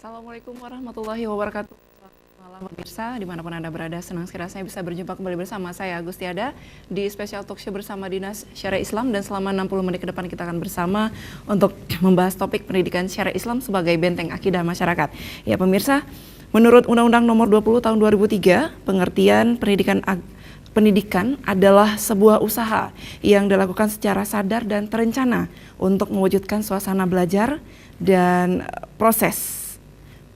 Assalamualaikum warahmatullahi wabarakatuh. Selamat malam pemirsa, dimanapun Anda berada, senang sekali saya bisa berjumpa kembali bersama saya Agustiada di spesial talk show bersama Dinas Syariah Islam, dan selama 60 menit ke depan kita akan bersama untuk membahas topik pendidikan syariah Islam sebagai benteng akidah masyarakat. Ya pemirsa, menurut Undang-Undang Nomor 20 Tahun 2003, pengertian pendidikan adalah sebuah usaha yang dilakukan secara sadar dan terencana untuk mewujudkan suasana belajar dan proses,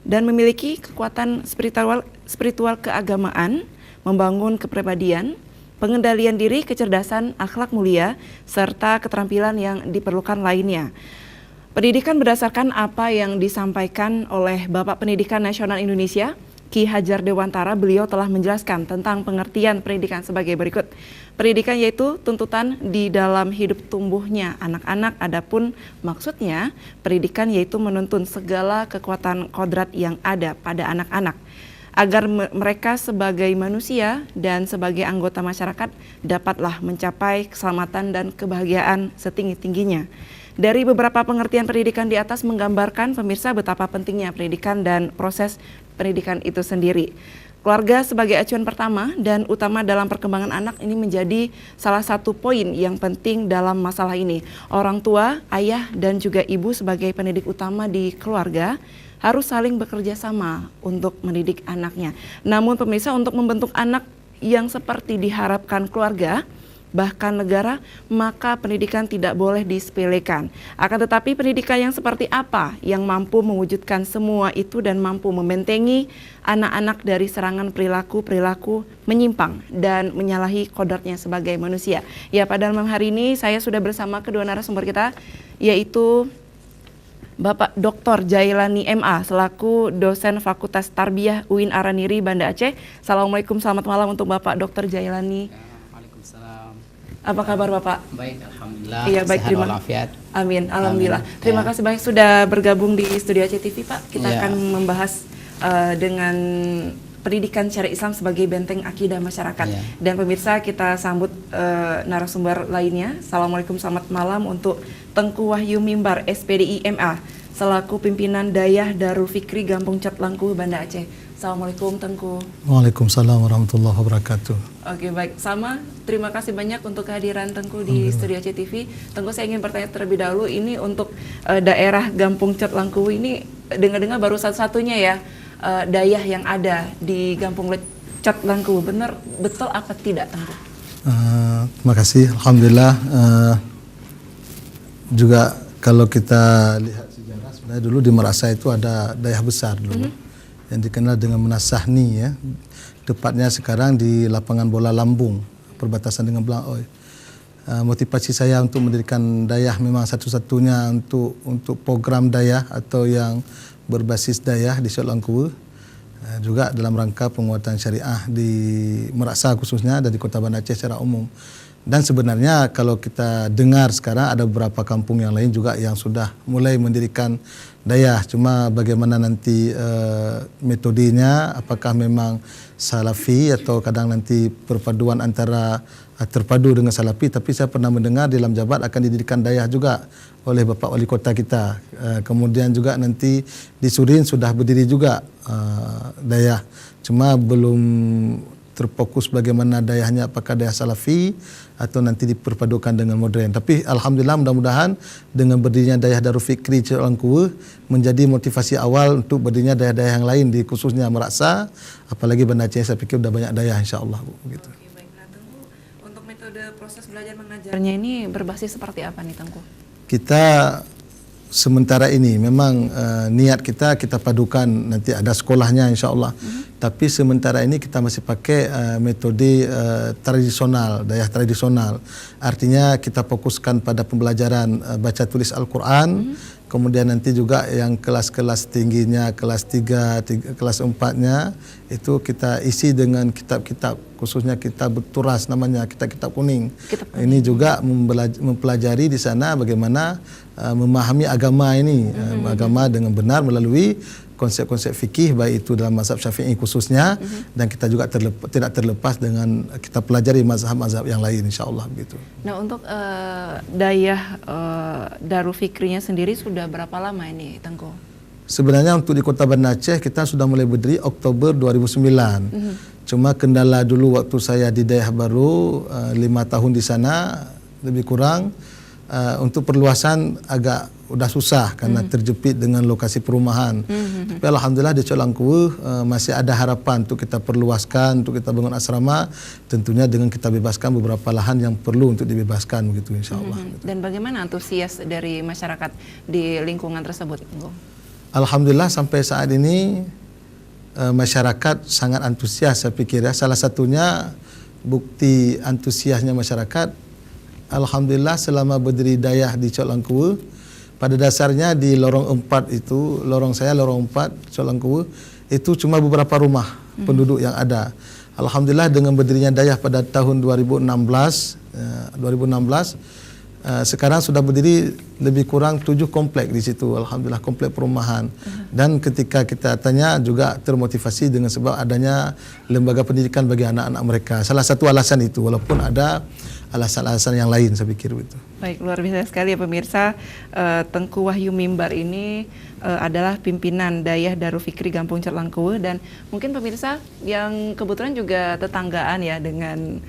dan memiliki kekuatan spiritual keagamaan, membangun kepribadian, pengendalian diri, kecerdasan, akhlak mulia, serta keterampilan yang diperlukan lainnya. Pendidikan berdasarkan apa yang disampaikan oleh Bapak Pendidikan Nasional Indonesia, Ki Hajar Dewantara. Beliau telah menjelaskan tentang pengertian pendidikan sebagai berikut. Pendidikan yaitu tuntutan di dalam hidup tumbuhnya anak-anak. Adapun maksudnya, pendidikan yaitu menuntun segala kekuatan kodrat yang ada pada anak-anak agar mereka sebagai manusia dan sebagai anggota masyarakat dapatlah mencapai keselamatan dan kebahagiaan setinggi-tingginya. Dari beberapa pengertian pendidikan di atas menggambarkan pemirsa betapa pentingnya pendidikan dan proses pendidikan itu sendiri. Keluarga sebagai acuan pertama dan utama dalam perkembangan anak ini menjadi salah satu poin yang penting dalam masalah ini. Orang tua, ayah, dan juga ibu sebagai pendidik utama di keluarga harus saling bekerja sama untuk mendidik anaknya. Namun pemirsa, untuk membentuk anak yang seperti diharapkan keluarga, bahkan negara, maka pendidikan tidak boleh disepelekan. Akan tetapi pendidikan yang seperti apa yang mampu mewujudkan semua itu dan mampu membentengi anak-anak dari serangan perilaku-perilaku menyimpang dan menyalahi kodratnya sebagai manusia. Ya, pada malam hari ini saya sudah bersama kedua narasumber kita, yaitu Bapak Dr. Jailani MA selaku dosen Fakultas Tarbiyah UIN Araniri, Banda Aceh. Assalamualaikum, selamat malam untuk Bapak Dr. Jailani. Apa kabar Bapak? Baik, alhamdulillah. Iya, baik, sehat walafiat. Amin, alhamdulillah. Amin. Terima kasih banyak sudah bergabung di Studio Aceh TV, Pak. Kita Ya. akan membahas dengan pendidikan syariah Islam sebagai benteng akidah masyarakat. Ya. Dan pemirsa, kita sambut narasumber lainnya. Assalamualaikum, selamat malam untuk Tengku Wahyu Mimbar, SPDI MA, selaku pimpinan Dayah Darul Fikri Gampung Cet Langkuh, Banda Aceh. Assalamualaikum Tengku. Waalaikumsalam warahmatullahi wabarakatuh. Oke, baik, sama. Terima kasih banyak untuk kehadiran Tengku di Studio Aceh TV. Tengku, saya ingin bertanya terlebih dahulu, ini untuk daerah Gampung Cet Langkuh ini dengar-dengar baru satu-satunya ya dayah yang ada di Gampung Cet Langkuh. Benar, betul apa tidak Tengku? Terima kasih. Alhamdulillah. Juga kalau kita lihat sejarah, sebenarnya dulu di Merasa itu ada dayah besar dulu. Yang dikenal dengan Menasahni, ya. Tepatnya sekarang di lapangan bola Lambung, perbatasan dengan Belangoi. Motivasi saya untuk mendirikan dayah memang satu-satunya untuk program dayah atau yang berbasis dayah di Cet Langkuh, juga dalam rangka penguatan syariah di Merasa khususnya dan di Kota Banda Aceh secara umum. Dan sebenarnya kalau kita dengar sekarang ada beberapa kampung yang lain juga yang sudah mulai mendirikan dayah. Cuma bagaimana nanti metodenya, apakah memang salafi atau kadang nanti perpaduan antara terpadu dengan salafi. Tapi saya pernah mendengar di dalam Jabat akan didirikan dayah juga oleh Bapak Wali Kota kita. Kemudian juga nanti di Surin sudah berdiri juga dayah. Cuma belum terfokus bagaimana dayahnya, apakah dayah salafi atau nanti diperpadukan dengan modern. Tapi alhamdulillah, mudah-mudahan dengan berdirinya Dayah Darul Fikri Cet Langkuh menjadi motivasi awal untuk berdirinya dayah-dayah yang lain di khususnya Merasa, apalagi Banda Aceh saya pikir sudah banyak dayah insyaallah begitu. Oke, baik. Nah, Tengku, untuk metode proses belajar mengajarnya ini berbasis seperti apa nih Tengku? Kita sementara ini memang niat kita padukan, nanti ada sekolahnya insyaallah. Tapi sementara ini kita masih pakai metode tradisional, dayah tradisional. Artinya kita fokuskan pada pembelajaran baca tulis Al-Quran. Kemudian nanti juga yang kelas-kelas tingginya, kelas 3, kelas 4-nya itu kita isi dengan kitab-kitab, khususnya kitab turas namanya, kitab-kitab kuning. Ini juga mempelajari di sana bagaimana memahami agama ini, agama dengan benar melalui konsep-konsep fikih, baik itu dalam mazhab Syafi'i khususnya, dan kita juga tidak terlepas dengan kita pelajari mazhab-mazhab yang lain insyaallah begitu. Nah, untuk dayah Darul Fikrinya sendiri sudah berapa lama ini Tengku? Sebenarnya untuk di Kota Banda Aceh kita sudah mulai berdiri Oktober 2009. Cuma kendala dulu waktu saya di Dayah Baru 5 tahun di sana lebih kurang untuk perluasan agak udah susah karena terjepit dengan lokasi perumahan. Tapi alhamdulillah di Cholangkue masih ada harapan untuk kita perluaskan, untuk kita bangun asrama, tentunya dengan kita bebaskan beberapa lahan yang perlu untuk dibebaskan begitu insyaallah. Dan bagaimana antusias dari masyarakat di lingkungan tersebut, Tengku? Alhamdulillah sampai saat ini masyarakat sangat antusias saya pikir ya. Salah satunya bukti antusiasnya masyarakat, alhamdulillah selama berdiri Dayah di Cholangkue, pada dasarnya di lorong 4 itu, lorong saya lorong 4 Cholangkue itu cuma beberapa rumah penduduk yang ada. Alhamdulillah dengan berdirinya Dayah pada tahun 2016 sekarang sudah berdiri lebih kurang 7 komplek di situ. Alhamdulillah komplek perumahan. Dan ketika kita tanya juga termotivasi dengan sebab adanya lembaga pendidikan bagi anak-anak mereka. Salah satu alasan itu, walaupun ada alasan-alasan yang lain saya pikir begitu. Baik, luar biasa sekali ya pemirsa. Tengku Wahyu Mimbar ini adalah pimpinan Dayah Darul Fikri Gampung Cholangkue, dan mungkin pemirsa yang kebetulan juga tetanggaan ya dengan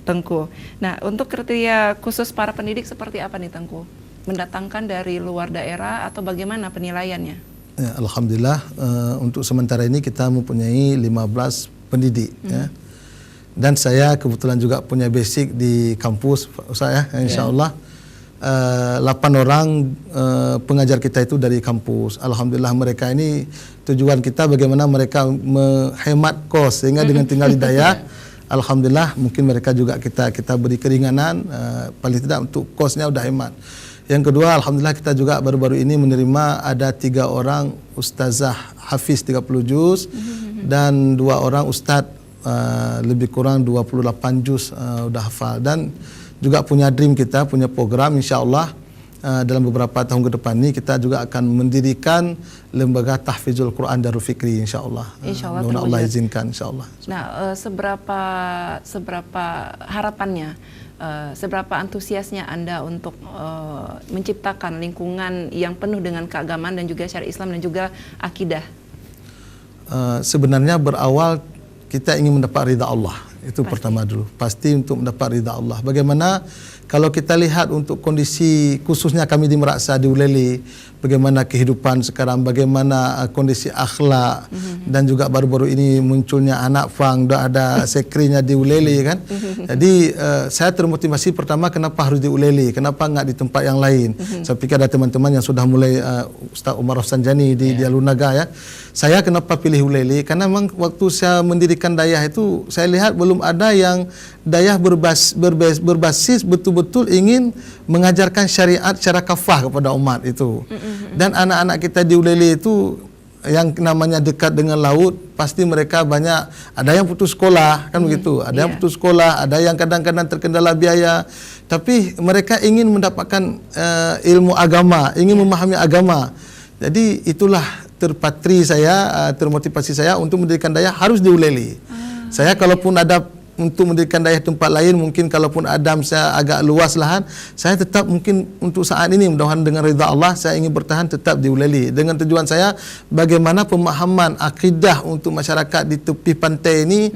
Tengku. Nah, untuk kriteria khusus para pendidik seperti apa nih Tengku? Mendatangkan dari luar daerah atau bagaimana penilaiannya? Ya, alhamdulillah untuk sementara ini kita mempunyai 15 pendidik ya. Dan saya kebetulan juga punya basic di kampus saya, insyaallah 8 orang pengajar kita itu dari kampus. Alhamdulillah mereka ini tujuan kita bagaimana mereka menghemat kos sehingga dengan tinggal di Dayah, alhamdulillah mungkin mereka juga kita beri keringanan, paling tidak untuk kosnya udah hemat. Yang kedua, alhamdulillah kita juga baru-baru ini menerima ada 3 orang ustazah hafiz 30 juz dan 2 orang ustaz lebih kurang 28 juz udah hafal. Dan juga punya dream kita, punya program insyaallah dalam beberapa tahun ke depan ini kita juga akan mendirikan lembaga tahfizul Quran Darul Fikri insyaallah. Insyaallah Allah izinkan insyaallah. Nah, seberapa harapannya, seberapa antusiasnya Anda untuk menciptakan lingkungan yang penuh dengan keagamaan dan juga syariat Islam dan juga akidah? Sebenarnya berawal kita ingin mendapat ridha Allah. Itu pertama dulu. Pasti untuk mendapat ridha Allah. Bagaimana kalau kita lihat untuk kondisi khususnya kami di Meraksa, di Ulele, bagaimana kehidupan sekarang, bagaimana kondisi akhlak, dan juga baru-baru ini munculnya anak fang, dah ada sekrinya di Ulele kan. Jadi saya termotivasi pertama kenapa harus di Ulele, kenapa enggak di tempat yang lain. Saya pikir ada teman-teman yang sudah mulai Ustaz Umar Rafsanjani di Alunaga ya. Saya kenapa pilih Ulele? Karena memang waktu saya mendirikan Dayah itu saya lihat belum ada yang Dayah berbasis betul-betul ingin mengajarkan syariat secara kafah kepada umat itu. Dan anak-anak kita di Ulele itu yang namanya dekat dengan laut, pasti mereka banyak, ada yang putus sekolah kan begitu, ada yang putus sekolah, ada yang kadang-kadang terkendala biaya, tapi mereka ingin mendapatkan ilmu agama, ingin memahami agama. Jadi itulah terpatri saya, termotivasi saya untuk mendirikan Dayah harus di Ulele. Saya kalaupun ada untuk mendirikan Dayah tempat lain, mungkin kalaupun ada saya agak luas lahan, saya tetap mungkin untuk saat ini mudah-mudahan dengan ridha Allah saya ingin bertahan tetap di Ulele. Dengan tujuan saya bagaimana pemahaman akidah untuk masyarakat di tepi pantai ini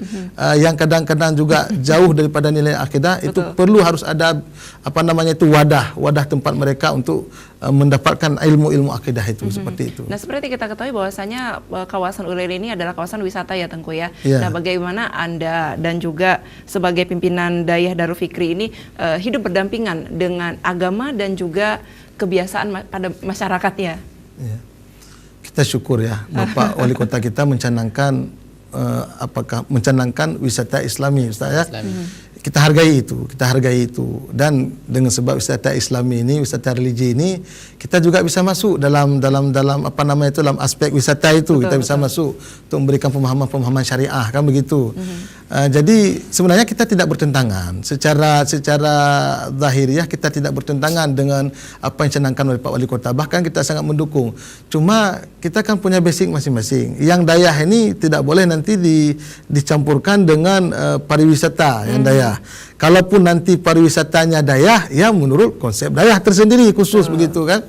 yang kadang-kadang juga jauh daripada nilai akidah. Betul. Itu perlu harus ada apa namanya itu wadah tempat mereka untuk mendapatkan ilmu-ilmu akidah itu seperti itu. Nah, seperti kita ketahui bahwasanya kawasan Ulele ini adalah kawasan wisata ya Tengku ya. Yeah. Nah, bagaimana Anda dan juga sebagai pimpinan Dayah Darul Fikri ini hidup berdampingan dengan agama dan juga kebiasaan pada masyarakatnya? Yeah. Kita syukur ya Bapak Wali Kota kita mencanangkan mencanangkan wisata Islami, Ustaz ya. Kita hargai itu, dan dengan sebab wisata Islami ini, wisata religi ini, kita juga bisa masuk dalam apa namanya itu, dalam aspek wisata itu. Kita bisa masuk untuk memberikan pemahaman syariah kan begitu. Jadi sebenarnya kita tidak bertentangan secara zahiriah, kita tidak bertentangan dengan apa yang dicanangkan oleh Pak Wali Kota, bahkan kita sangat mendukung. Cuma kita kan punya basic masing-masing. Yang Dayah ini tidak boleh nanti dicampurkan dengan pariwisata yang Dayah. Kalaupun nanti pariwisatanya Dayah, ya menurut konsep Dayah tersendiri khusus begitu kan.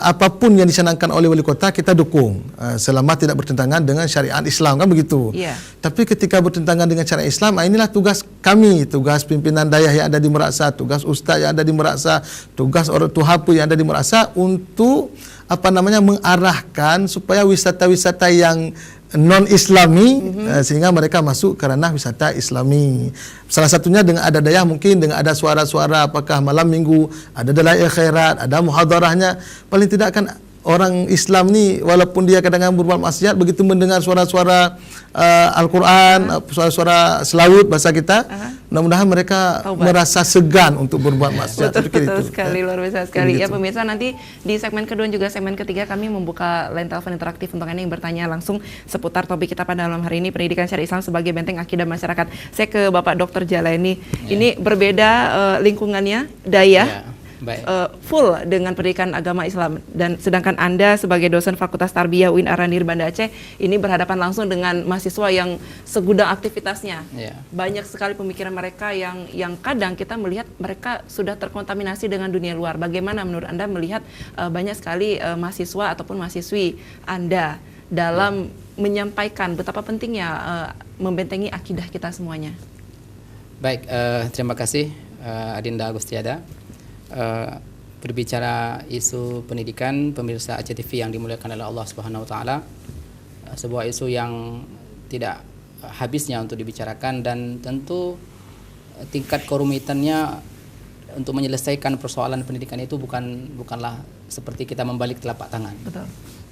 apapun yang dicanangkan oleh wali kota kita dukung selama tidak bertentangan dengan syariat Islam, kan begitu. Tapi ketika bertentangan dengan syariat Islam, inilah tugas kami, tugas pimpinan dayah yang ada di Meraksa, tugas ustaz yang ada di Meraksa, tugas orang tuhapu yang ada di Meraksa untuk mengarahkan supaya wisata-wisata yang non-Islami sehingga mereka masuk kerana wisata Islami. Salah satunya dengan ada dayah, mungkin dengan ada suara-suara, apakah malam minggu ada dalail khairat, ada muhadarahnya. Paling tidak kan orang Islam ni walaupun dia kadang-kadang berbuat maksiat, begitu mendengar suara-suara Al-Quran, suara-suara selawut bahasa kita, mudah-mudahan mereka merasa segan untuk berbuat maksiat. Betul sekali, luar biasa sekali. Ya pemirsa, nanti di segmen kedua juga segmen ketiga kami membuka line telepon interaktif untuk Anda yang bertanya langsung seputar topik kita pada malam hari ini, pendidikan syariat Islam sebagai benteng akidah masyarakat. Saya ke Bapak Dr. Jalani. Ini berbeda lingkungannya, dayah. Full dengan pendidikan agama Islam, dan sedangkan Anda sebagai dosen Fakultas Tarbiyah UIN Ar-Ranir Banda Aceh ini berhadapan langsung dengan mahasiswa yang segudang aktivitasnya. Banyak sekali pemikiran mereka yang kadang kita melihat mereka sudah terkontaminasi dengan dunia luar. Bagaimana menurut Anda melihat banyak sekali mahasiswa ataupun mahasiswi Anda dalam menyampaikan betapa pentingnya membentengi akidah kita semuanya? Baik, terima kasih Adinda Agustiada. Berbicara isu pendidikan, pemirsa Aceh TV yang dimuliakan oleh Allah Subhanahu wa taala, sebuah isu yang tidak habisnya untuk dibicarakan, dan tentu tingkat kerumitannya untuk menyelesaikan persoalan pendidikan itu bukanlah seperti kita membalik telapak tangan. Betul.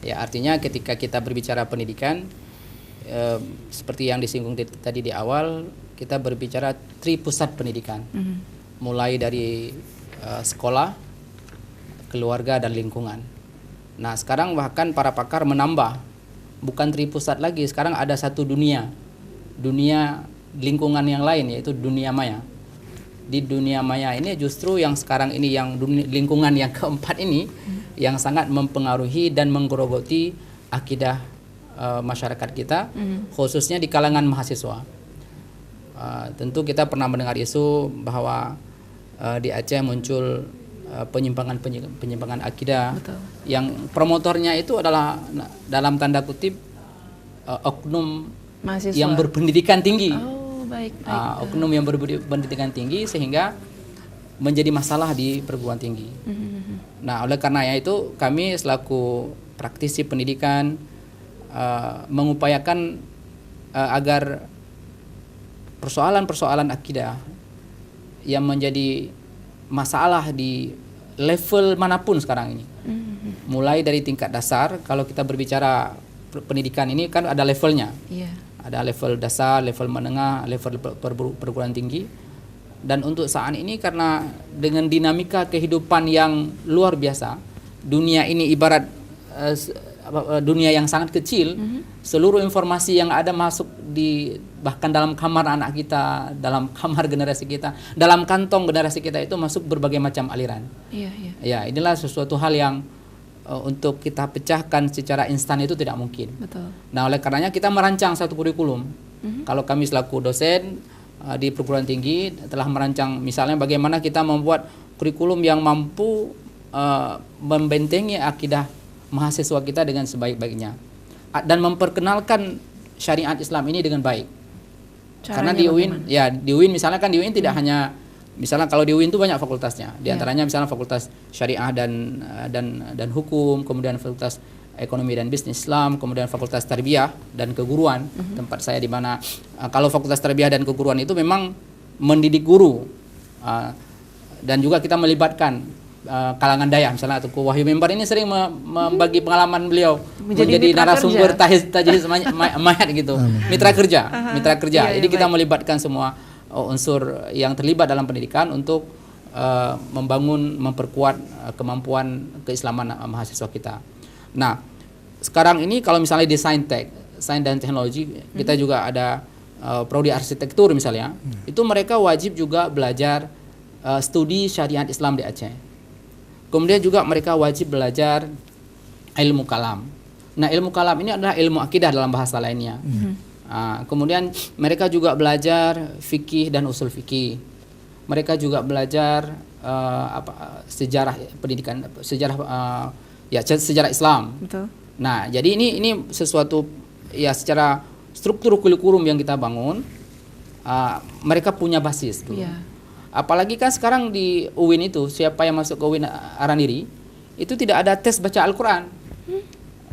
Ya, artinya ketika kita berbicara pendidikan, seperti yang disinggung tadi di awal, kita berbicara tripusat pendidikan. Mulai dari sekolah, keluarga, dan lingkungan. Nah, sekarang bahkan para pakar menambah, bukan tripusat lagi, sekarang ada satu dunia lingkungan yang lain, yaitu dunia maya. Di dunia maya ini justru yang sekarang ini, yang lingkungan yang keempat ini, yang sangat mempengaruhi dan menggerogoti akidah masyarakat kita, khususnya di kalangan mahasiswa. Tentu kita pernah mendengar isu bahwa di Aceh muncul penyimpangan akidah. Betul. Yang promotornya itu adalah dalam tanda kutip oknum mahasiswa yang berpendidikan tinggi. Baik. Oknum yang berpendidikan tinggi sehingga menjadi masalah di perguruan tinggi. Nah, oleh karena itu kami selaku praktisi pendidikan mengupayakan agar persoalan-persoalan akidah yang menjadi masalah di level manapun sekarang ini, mulai dari tingkat dasar. Kalau kita berbicara pendidikan ini kan ada levelnya, ada level dasar, level menengah, level perguruan tinggi. Dan untuk saat ini, karena dengan dinamika kehidupan yang luar biasa, dunia ini ibarat dunia yang sangat kecil, seluruh informasi yang ada masuk di bahkan dalam kamar anak kita, dalam kamar generasi kita, dalam kantong generasi kita itu masuk berbagai macam aliran. Ya, inilah sesuatu hal yang untuk kita pecahkan secara instan itu tidak mungkin. Betul. Nah, oleh karenanya kita merancang satu kurikulum. Kalau kami selaku dosen di perguruan tinggi telah merancang misalnya bagaimana kita membuat kurikulum yang mampu membentengi akidah mahasiswa kita dengan sebaik-baiknya dan memperkenalkan syariat Islam ini dengan baik. Karena di UIN, di UIN misalnya kan di UIN tidak hanya, misalnya kalau di UIN itu banyak fakultasnya. Di antaranya misalnya fakultas syariah dan hukum, kemudian fakultas ekonomi dan bisnis Islam, kemudian fakultas tarbiyah dan keguruan, tempat saya di mana kalau fakultas tarbiyah dan keguruan itu memang mendidik guru, dan juga kita melibatkan kalangan dayah, misalnya Tuku Wahyu Mimbar ini sering membagi pengalaman beliau menjadi narasumber tajhiz mayat gitu, mitra kerja. Jadi kita melibatkan semua unsur yang terlibat dalam pendidikan untuk memperkuat kemampuan keislaman mahasiswa kita. Nah, sekarang ini kalau misalnya di sains dan teknologi, kita juga ada prodi arsitektur misalnya, itu mereka wajib juga belajar studi syariat Islam di Aceh. Kemudian juga mereka wajib belajar ilmu kalam. Nah, ilmu kalam ini adalah ilmu akidah dalam bahasa lainnya. Kemudian mereka juga belajar fikih dan usul fikih. Mereka juga belajar sejarah pendidikan, sejarah Islam. Betul. Nah, jadi ini sesuatu ya secara struktur kurikulum yang kita bangun, mereka punya basis dulu. Iya. Apalagi kan sekarang di UIN itu, siapa yang masuk ke UIN Araniri itu tidak ada tes baca Al-Quran.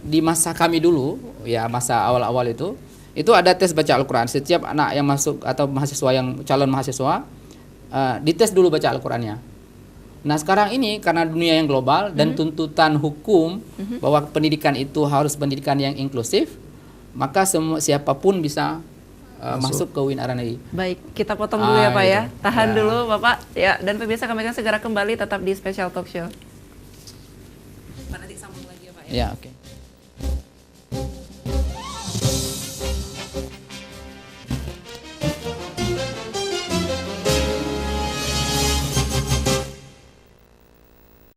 Di masa kami dulu, ya masa awal-awal itu ada tes baca Al-Quran. Setiap anak yang masuk atau mahasiswa yang calon mahasiswa dites dulu baca Al-Qurannya. Nah sekarang ini karena dunia yang global dan tuntutan hukum bahwa pendidikan itu harus pendidikan yang inklusif, maka siapapun bisa masuk ke UIN Araniri. Baik, kita potong dulu ya Pak ya. Gitu. Tahan Ya. dulu Bapak. Ya, dan pemirsa kami akan segera kembali tetap di Special Talk Show. Nanti sambung lagi ya Pak ya. Ya, oke.